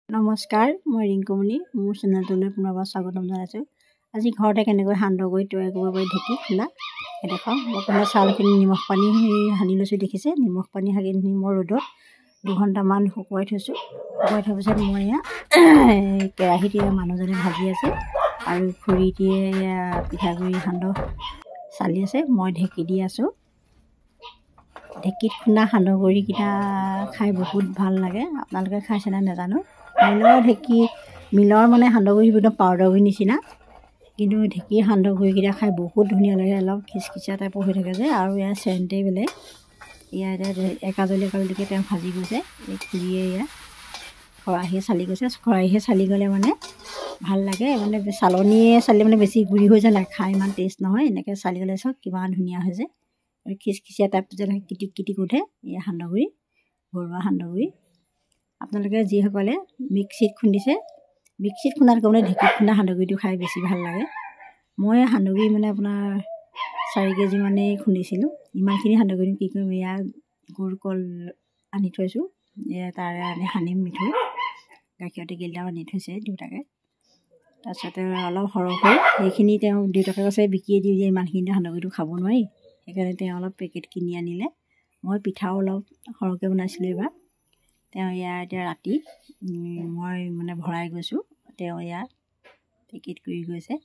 নমস্কাৰ, মই ৰিংকুমণি। মোৰ চেনেলটোলৈ পুনৰবাৰ স্বাগতম জনাইছোঁ। আজি ঘৰতে কেনেকৈ সান্দহগুড়ি তৈয়াৰ কৰিব পাৰি ঢেঁকী খুন্দা দেখুৱাম। মই প্ৰথমে চাউলখিনি নিমখ পানী সানি লৈছোঁ, দেখিছে। নিমখ পানী সানি মই ৰ'দত 2 ঘণ্টামান শুকুৱাই থৈছোঁ। শুকুৱাই থোৱাৰ পিছত মই কেৰাহীত মানুহজনে ভাজি আছে আৰু খৰিটিয়ে পিঠাগুড়ি সান্দহ চালি আছে। মই ঢেঁকী দি আছোঁ। ঢেঁকীত খুন্দা সান্দহগুড়িকেইটা খাই বহুত ভাল লাগে। আপোনালোকে খাইছেনে নাজানো। মিলৰ সান্দহগুড়ি একদম পাউডাৰগুড়িৰ নিচিনা, কিন্তু ঢেঁকীৰ সান্দহগুড়িকেইটা খাই বহুত ধুনীয়া লাগে। অলপ খিচখিচীয়া টাইপৰ হৈ থাকে যে, আৰু ইয়াৰ চেণ্টেই বেলেগ। এতিয়া একাজলিকৈ তেওঁ ভাজি গৈছে। এই খুৰীয়ে খৰাহীয়ে চালি গৈছে। খৰাহীয়ে চালি গ'লে ভাল লাগে। চালনীয়ে চালিলে বেছি গুড়ি হৈ যায়, খাই ইমান টেষ্ট নহয়। এনেকৈ চালি গ'লে চাওক কিমান ধুনীয়া হৈ যায়। খিচখিচীয়া টাইপ যেন কিটিক কিটিক উঠে। এই সান্দহগুড়ি, ঘৰুৱা সান্দহগুড়ি। আপোনালোকে যিসকলে মিক্সিত খুন্দিছে, মিক্সিত খুন্দাতকৈ ঢেঁকীত খুন্দা সান্দহগুড়িটো খাই বেছি ভাল লাগে। মই সান্দহগুড়ি আপোনাৰ 4 কেজিমানেই খুন্দিছিলোঁ। ইমানখিনি সান্দহগুড়ি কি কৰিম, গুড় কল আনি থৈছোঁ, তাৰে সানিম মিঠৈ। গাখীৰতে গিলিটাও আনি থৈছে দেউতাকে। তাৰপিছতে অলপ সৰহকৈ সেইখিনি দেউতাকে কৈছে বিকিয়ে দিওঁ যে, ইমানখিনি সান্দহগুড়িটো খাব নোৱাৰি। সেইকাৰণে তেওঁ অলপ পেকেট কিনি আনিলে। মই পিঠাও অলপ সৰহকৈ বনাইছিলোঁ এইবাৰ। তেওঁ এতিয়া ৰাতি মই ভৰাই গৈছোঁ। তেওঁ পেকেট কৰি গৈছে।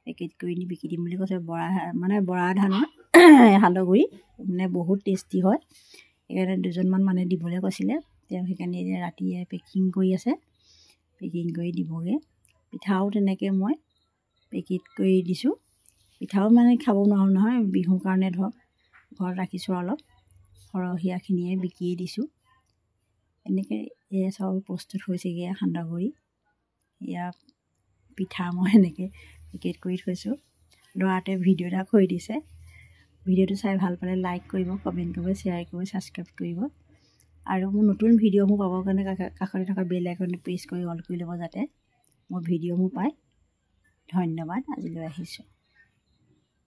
পেকেট কৰি নি বিকি দিম বুলি কৈছে। বৰা ধানৰ সান্দহগুড়ি বহুত টেষ্টি হয়। সেইকাৰণে 2জনমান মানুহে দিবলৈ কৈছিলে। তেওঁ সেইকাৰণে ৰাতি পেকিং কৰি আছে। পেকিং কৰি দিবগৈ। পিঠাও তেনেকৈ মই পেকেট কৰি দিছোঁ। পিঠাও খাব নোৱাৰোঁ নহয়, বিহুৰ কাৰণে ধৰক ঘৰত ৰাখিছোঁ। অলপ সৰহীয়াখিনিয়ে বিকিয়ে দিছোঁ। এনেকৈ চব প্ৰস্তুত হৈছেগৈ সান্দহগুড়ি। পিঠা মই এনেকৈ পেকেট কৰি থৈছোঁ। ল'ৰাটোৱে ভিডিঅ' এটা কৰি দিছে। ভিডিঅ'টো চাই ভাল পালে লাইক কৰিব, কমেণ্ট কৰিব, শ্বেয়াৰ কৰিব, ছাবস্ক্ৰাইব কৰিব। আৰু মোৰ নতুন ভিডিঅ'সমূহ পাবৰ কাৰণে কাষতে থকা বেল আইকনটো প্ৰেছ কৰি অল কৰি ল'ব, যাতে মোৰ ভিডিঅ'সমূহ পায়। ধন্যবাদ। আজিলৈ আহিছোঁ।